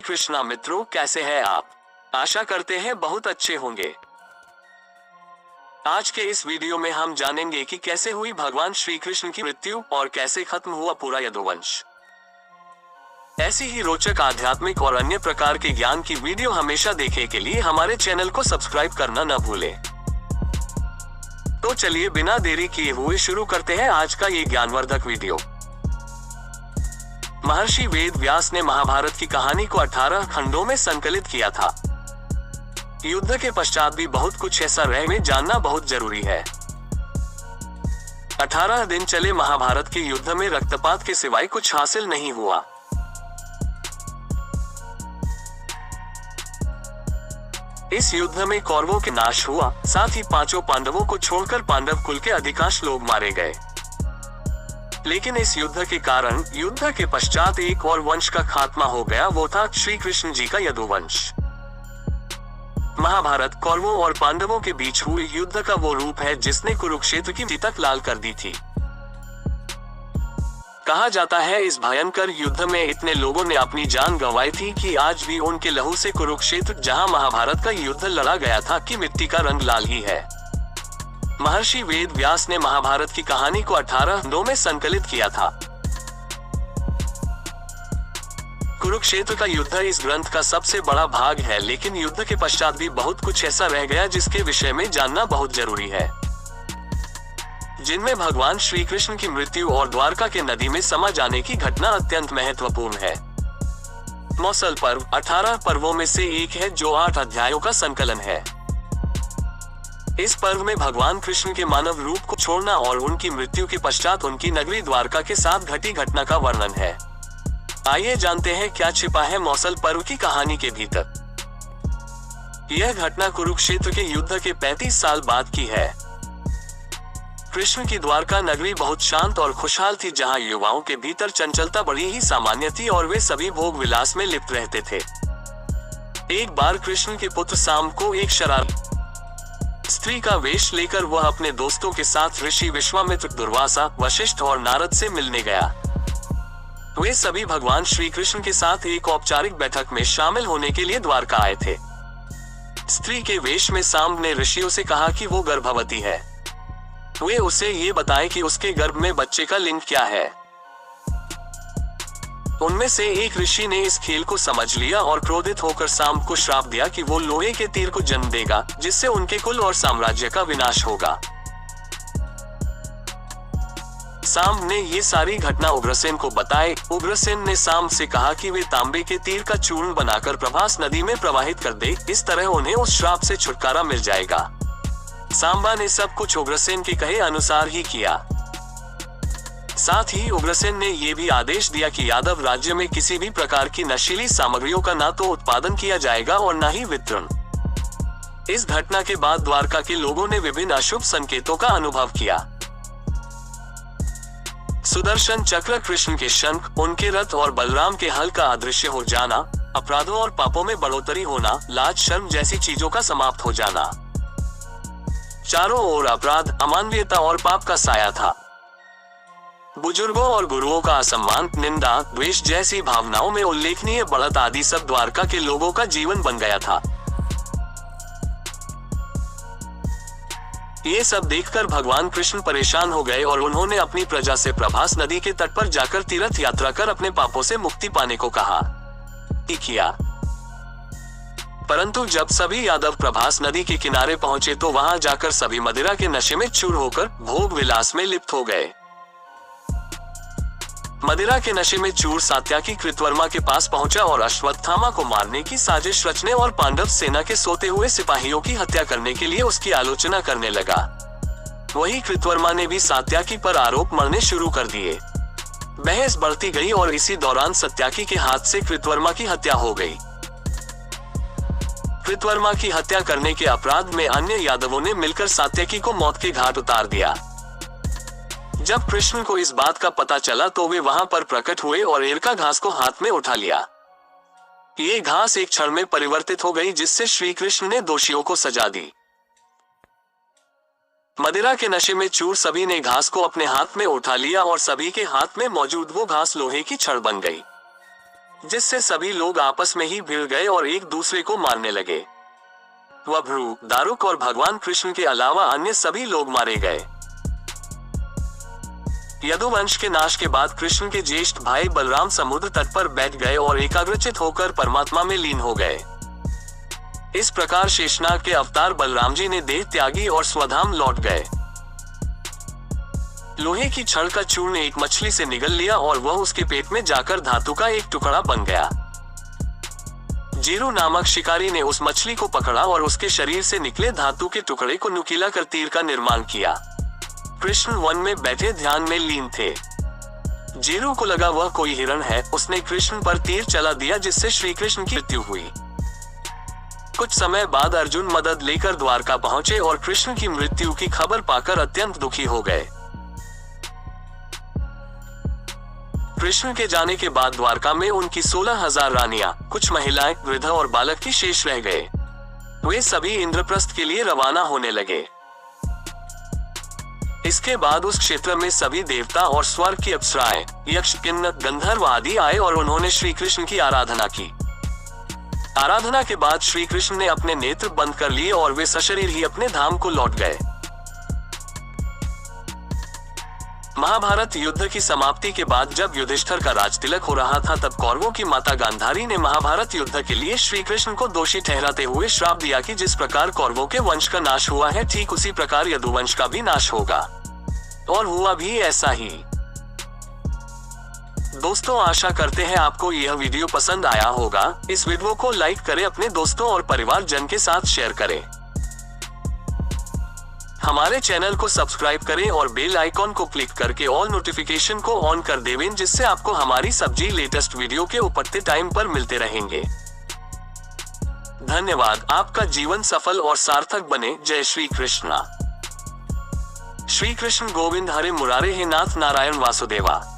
कृष्णा मित्रों, कैसे हैं आप? आशा करते हैं बहुत अच्छे होंगे। आज के इस वीडियो में हम जानेंगे कि कैसे हुई भगवान श्री कृष्ण की मृत्यु और कैसे खत्म हुआ पूरा यदुवंश। ऐसी ही रोचक आध्यात्मिक और अन्य प्रकार के ज्ञान की वीडियो हमेशा देखने के लिए हमारे चैनल को सब्सक्राइब करना न भूलें। तो चलिए बिना देरी किए हुए शुरू करते हैं आज का ये ज्ञानवर्धक वीडियो। महर्षि वेद व्यास ने महाभारत की कहानी को 18 खंडों में संकलित किया था। युद्ध के पश्चात भी बहुत कुछ ऐसा रह में जानना बहुत जरूरी है। 18 दिन चले महाभारत के युद्ध में रक्तपात के सिवाय कुछ हासिल नहीं हुआ। इस युद्ध में कौरवों के नाश हुआ, साथ ही पांचों पांडवों को छोड़कर पांडव कुल के अधिकांश लोग मारे गए। लेकिन इस युद्ध के कारण युद्ध के पश्चात एक और वंश का खात्मा हो गया, वो था श्री कृष्ण जी का यदुवंश। महाभारत कौरवों और पांडवों के बीच हुए युद्ध का वो रूप है जिसने कुरुक्षेत्र की धरती तक लाल कर दी थी। कहा जाता है इस भयंकर युद्ध में इतने लोगों ने अपनी जान गंवाई थी कि आज भी उनके लहू से कुरुक्षेत्र, जहां महाभारत का युद्ध लड़ा गया था, की मिट्टी का रंग लाल ही है। महर्षि वेद व्यास ने महाभारत की कहानी को 18 खंडों में संकलित किया था। कुरुक्षेत्र का युद्ध इस ग्रंथ का सबसे बड़ा भाग है, लेकिन युद्ध के पश्चात भी बहुत कुछ ऐसा रह गया जिसके विषय में जानना बहुत जरूरी है, जिनमें भगवान श्री कृष्ण की मृत्यु और द्वारका के नदी में समा जाने की घटना अत्यंत महत्वपूर्ण है। मौसल पर्व 18 पर्वों में से एक है जो 8 अध्यायों का संकलन है। इस पर्व में भगवान कृष्ण के मानव रूप को छोड़ना और उनकी मृत्यु के पश्चात उनकी नगरी द्वारका के साथ घटी घटना का वर्णन है। आइए जानते हैं क्या छिपा है मौसल पर्व की कहानी के भीतर। यह घटना कुरुक्षेत्र के युद्ध के 35 साल बाद की है। कृष्ण की द्वारका नगरी बहुत शांत और खुशहाल थी, जहां युवाओं के भीतर चंचलता बड़ी ही सामान्य थी और वे सभी भोग विलास में लिप्त रहते थे। एक बार कृष्ण के पुत्र साम को एक शरारती स्त्री का वेश लेकर वह अपने दोस्तों के साथ ऋषि विश्वामित्र, दुर्वासा, वशिष्ठ और नारद से मिलने गया। वे सभी भगवान श्री कृष्ण के साथ एक औपचारिक बैठक में शामिल होने के लिए द्वारका आए थे। स्त्री के वेश में साम ने ऋषियों से कहा कि वो गर्भवती है। वे उसे ये बताएं कि उसके गर्भ में बच्चे का लिंग क्या है। उनमें से एक ऋषि ने इस खेल को समझ लिया और क्रोधित होकर साम को श्राप दिया कि वो लोहे के तीर को जन्म देगा, जिससे उनके कुल और साम्राज्य का विनाश होगा। साम ने ये सारी घटना उग्रसेन को बताई। उग्रसेन ने साम से कहा कि वे तांबे के तीर का चूर्ण बनाकर प्रभास नदी में प्रवाहित कर दे, इस तरह उन्हें उस श्राप से छुटकारा मिल जाएगा। सांबा ने सब कुछ उग्रसेन के कहे अनुसार ही किया। साथ ही उग्रसेन ने यह भी आदेश दिया कि यादव राज्य में किसी भी प्रकार की नशीली सामग्रियों का ना तो उत्पादन किया जाएगा और ना ही वितरण। इस घटना के बाद द्वारका के लोगों ने विभिन्न अशुभ संकेतों का अनुभव किया। सुदर्शन चक्र, कृष्ण के शंख, उनके रथ और बलराम के हल का अदृश्य हो जाना, अपराधों और पापों में बढ़ोतरी होना, लाज शर्म जैसी चीजों का समाप्त हो जाना। चारों ओर अपराध, अमानवीयता और पाप का साया था। बुजुर्गों और गुरुओं का असम्मान, निंदा, द्वेष जैसी भावनाओं में उल्लेखनीय बढ़त आदि सब द्वारका के लोगों का जीवन बन गया था। ये सब देखकर भगवान कृष्ण परेशान हो गए और उन्होंने अपनी प्रजा से प्रभास नदी के तट पर जाकर तीर्थ यात्रा कर अपने पापों से मुक्ति पाने को कहा। किया। परंतु जब सभी यादव प्रभास नदी के किनारे पहुंचे तो वहां जाकर सभी मदिरा के नशे में चूर होकर भोग विलास में लिप्त हो गए। मदिरा के नशे में चूर सात्याकी कृतवर्मा के पास पहुंचा और अश्वत्थामा को मारने की साजिश रचने और पांडव सेना के सोते हुए सिपाहियों की हत्या करने के लिए उसकी आलोचना करने लगा। वही कृतवर्मा ने भी सात्याकी पर आरोप मढ़ने शुरू कर दिए। बहस बढ़ती गई और इसी दौरान सत्याकी के हाथ से कृतवर्मा की हत्या हो गई। कृतवर्मा की हत्या करने के अपराध में अन्य यादवों ने मिलकर सात्याकी को मौत के घाट उतार दिया। जब कृष्ण को इस बात का पता चला तो वे वहां पर प्रकट हुए और एरका घास को हाथ में उठा लिया। ये घास एक क्षण में परिवर्तित हो गई, जिससे श्री कृष्ण ने दोषियों को सजा दी। मदिरा के नशे में चूर सभी ने घास को अपने हाथ में उठा लिया और सभी के हाथ में मौजूद वो घास लोहे की छड़ बन गई। जिससे सभी लोग आपस में ही भिड़ गए और एक दूसरे को मारने लगे। वह भ्रू, दारुक और भगवान कृष्ण के अलावा अन्य सभी लोग मारे गए। यदुवंश के नाश के बाद कृष्ण के ज्येष्ठ भाई बलराम समुद्र तट पर बैठ गए और एकाग्रचित होकर परमात्मा में लीन हो गए। इस प्रकार शेषनाग के अवतार बलराम जी ने देह त्यागी और स्वधाम लौट गए। लोहे की छड़ का चूर्ण एक मछली से निगल लिया और वह उसके पेट में जाकर धातु का एक टुकड़ा बन गया। जीरू नामक शिकारी ने उस मछली को पकड़ा और उसके शरीर से निकले धातु के टुकड़े को नुकीला कर तीर का निर्माण किया। कृष्ण वन में बैठे ध्यान में लीन थे। जीरू को लगा वह कोई हिरण है, उसने कृष्ण पर तीर चला दिया जिससे श्री कृष्ण की मृत्यु हुई। कुछ समय बाद अर्जुन मदद लेकर द्वारका पहुंचे और कृष्ण की मृत्यु की खबर पाकर अत्यंत दुखी हो गए। कृष्ण के जाने के बाद द्वारका में उनकी 16,000 रानियां, कुछ महिलाएं, वृद्ध और बालक ही शेष रह गए। वे सभी इंद्रप्रस्थ के लिए रवाना होने लगे। इसके बाद उस क्षेत्र में सभी देवता और स्वर्ग की अप्सराएं, यक्ष, किन्नर, गंधर्व आदि आए और उन्होंने श्री कृष्ण की आराधना की। आराधना के बाद श्री कृष्ण ने अपने नेत्र बंद कर लिए और वे सशरीर ही अपने धाम को लौट गए। महाभारत युद्ध की समाप्ति के बाद जब युधिष्ठिर का राजतिलक हो रहा था तब कौरवों की माता गांधारी ने महाभारत युद्ध के लिए श्री कृष्ण को दोषी ठहराते हुए श्राप दिया कि जिस प्रकार कौरवों के वंश का नाश हुआ है ठीक उसी प्रकार यदुवंश का भी नाश होगा। और हुआ भी ऐसा ही। दोस्तों, आशा करते हैं आपको यह वीडियो पसंद आया होगा। इस वीडियो को लाइक करें, अपने दोस्तों और परिवार जन के साथ शेयर करें। हमारे चैनल को सब्सक्राइब करें और बेल आइकॉन को क्लिक करके ऑल नोटिफिकेशन को ऑन कर देवें, जिससे आपको हमारी सब्जी लेटेस्ट वीडियो के उपलब्ध टाइम पर मिलते रहेंगे। धन्यवाद। आपका जीवन सफल और सार्थक बने। जय श्री कृष्णा। श्री कृष्ण गोविंद हरे मुरारे हे नाथ नारायण वासुदेवा।